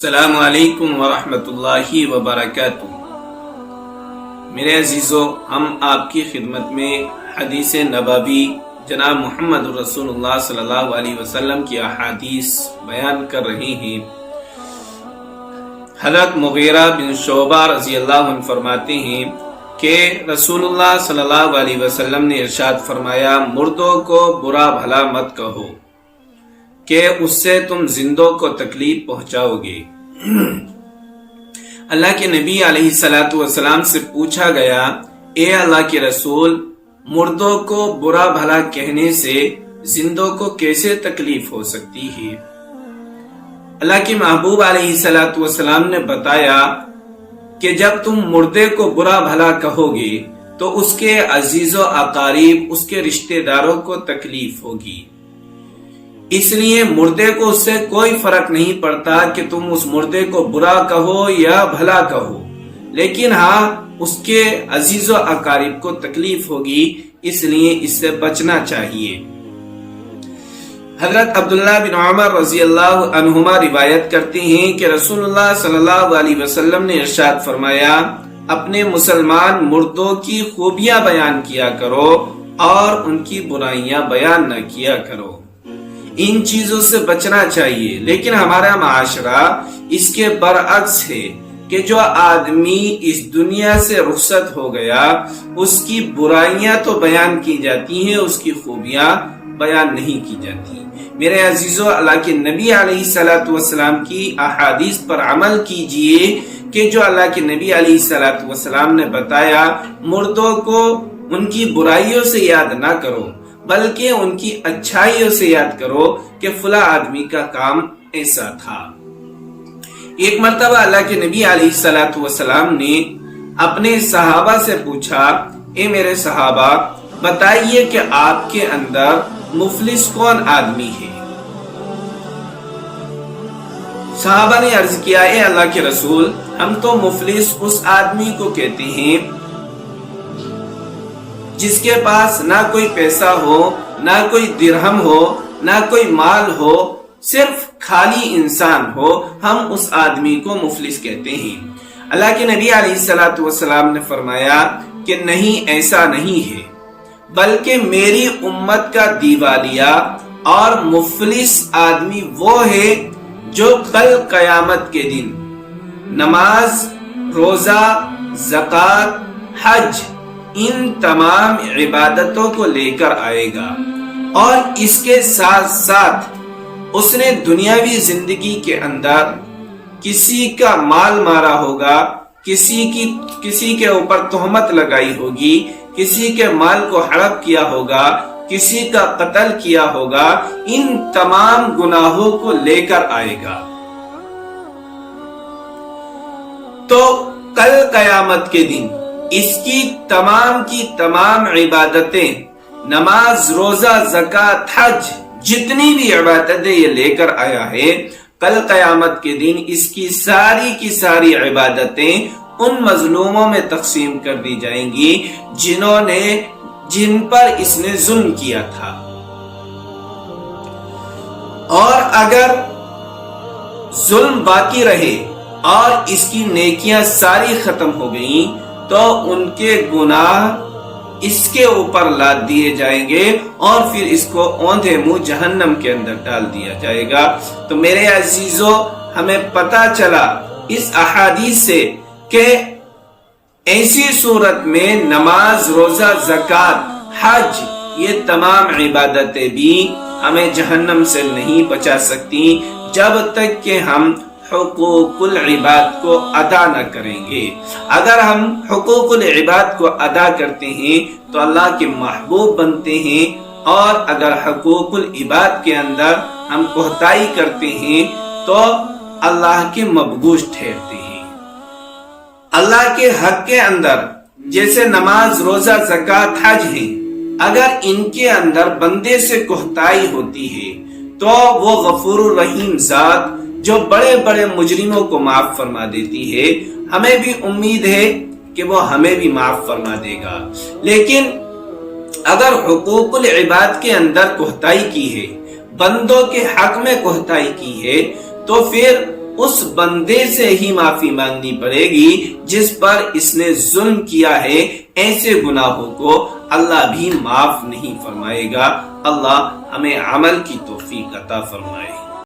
السلام علیکم ورحمۃ اللہ وبرکاتہ۔ میرے عزیزو، ہم آپ کی خدمت میں حدیث نبوی جناب محمد رسول اللہ صلی اللہ علیہ وسلم کی احادیث بیان کر رہے ہیں۔ حضرت مغیرہ بن شعبہ رضی اللہ عنہ فرماتے ہیں کہ رسول اللہ صلی اللہ علیہ وسلم نے ارشاد فرمایا، مردوں کو برا بھلا مت کہو کہ اس سے تم زندوں کو تکلیف پہنچاؤ گے۔ اللہ کے نبی علیہ الصلوۃ والسلام سے پوچھا گیا، اے اللہ کے رسول، مردوں کو برا بھلا کہنے سے زندوں کو کیسے تکلیف ہو سکتی ہے؟ اللہ کے محبوب علیہ الصلوۃ والسلام نے بتایا کہ جب تم مردے کو برا بھلا کہو گے تو اس کے عزیز و اقارب، اس کے رشتہ داروں کو تکلیف ہوگی۔ اس لیے مردے کو اس سے کوئی فرق نہیں پڑتا کہ تم اس مردے کو برا کہو یا بھلا کہو، لیکن ہاں اس کے عزیز و اقارب کو تکلیف ہوگی، اس لیے اس سے بچنا چاہیے۔ حضرت عبداللہ بن عمر رضی اللہ عنہما روایت کرتے ہیں کہ رسول اللہ صلی اللہ علیہ وسلم نے ارشاد فرمایا، اپنے مسلمان مردوں کی خوبیاں بیان کیا کرو اور ان کی برائیاں بیان نہ کیا کرو۔ ان چیزوں سے بچنا چاہیے، لیکن ہمارا معاشرہ اس کے برعکس ہے کہ جو آدمی اس دنیا سے رخصت ہو گیا اس کی برائیاں تو بیان کی جاتی ہیں، اس کی خوبیاں بیان نہیں کی جاتی۔ میرے عزیزو، اللہ کے نبی علیہ الصلوۃ والسلام کی احادیث پر عمل کیجئے کہ جو اللہ کے نبی علیہ الصلوۃ والسلام نے بتایا، مردوں کو ان کی برائیوں سے یاد نہ کرو بلکہ ان کی اچھائیوں سے یاد کرو کہ فلاں آدمی کا کام ایسا تھا۔ ایک مرتبہ اللہ کے نبی علیہ الصلوۃ والسلام نے اپنے صحابہ سے پوچھا، اے میرے صحابہ، بتائیے کہ آپ کے اندر مفلس کون آدمی ہے؟ صحابہ نے عرض کیا، اے اللہ کے رسول، ہم تو مفلس اس آدمی کو کہتے ہیں جس کے پاس نہ کوئی پیسہ ہو، نہ کوئی درہم ہو، نہ کوئی مال ہو، صرف خالی انسان ہو، ہم اس آدمی کو مفلس کہتے ہیں۔ اللہ کے نبی علیہ الصلوۃ والسلام نے فرمایا کہ نہیں، ایسا نہیں ہے، بلکہ میری امت کا دیوالیہ اور مفلس آدمی وہ ہے جو کل قیامت کے دن نماز، روزہ، زکوٰۃ، حج، ان تمام عبادتوں کو لے کر آئے گا اور اس کے ساتھ ساتھ اس نے دنیاوی زندگی کے اندر کسی کا مال مارا ہوگا، کسی کے اوپر تہمت لگائی ہوگی، کسی کے مال کو ہڑپ کیا ہوگا، کسی کا قتل کیا ہوگا، ان تمام گناہوں کو لے کر آئے گا۔ تو کل قیامت کے دن اس کی تمام عبادتیں، نماز، روزہ، زکوٰۃ، حج، جتنی بھی عبادتیں یہ لے کر آیا ہے، کل قیامت کے دن اس کی ساری عبادتیں ان مظلوموں میں تقسیم کر دی جائیں گی جن پر اس نے ظلم کیا تھا۔ اور اگر ظلم باقی رہے اور اس کی نیکیاں ساری ختم ہو گئیں تو ان کے گناہ اس کے اوپر لاد دیے جائیں گے اور پھر اس کو اوندھے منہ جہنم کے اندر ڈال دیا جائے گا۔ تو میرے عزیزو، ہمیں پتا چلا اس احادیث سے کہ ایسی صورت میں نماز، روزہ، زکوٰۃ، حج، یہ تمام عبادتیں بھی ہمیں جہنم سے نہیں بچا سکتی جب تک کہ ہم حقوق العباد کو ادا نہ کریں گے۔ اگر ہم حقوق العباد کو ادا کرتے ہیں تو اللہ کے محبوب بنتے ہیں، اور اگر حقوق العباد کے اندر ہم کوتاہی کرتے ہیں تو اللہ کے مبغوض ٹھہرتے ہیں۔ اللہ کے حق کے اندر جیسے نماز، روزہ، زکوٰۃ، حج ہیں، اگر ان کے اندر بندے سے کوتاہی ہوتی ہے تو وہ غفور الرحیم ذات جو بڑے بڑے مجرموں کو معاف فرما دیتی ہے، ہمیں بھی امید ہے کہ وہ ہمیں بھی معاف فرما دے گا۔ لیکن اگر حقوق العباد کے اندر کوتاہی کی ہے، بندوں کے حق میں کوتاہی کی ہے، تو پھر اس بندے سے ہی معافی مانگنی پڑے گی جس پر اس نے ظلم کیا ہے. ایسے گناہوں کو اللہ بھی معاف نہیں فرمائے گا. اللہ ہمیں عمل کی توفیق عطا فرمائے.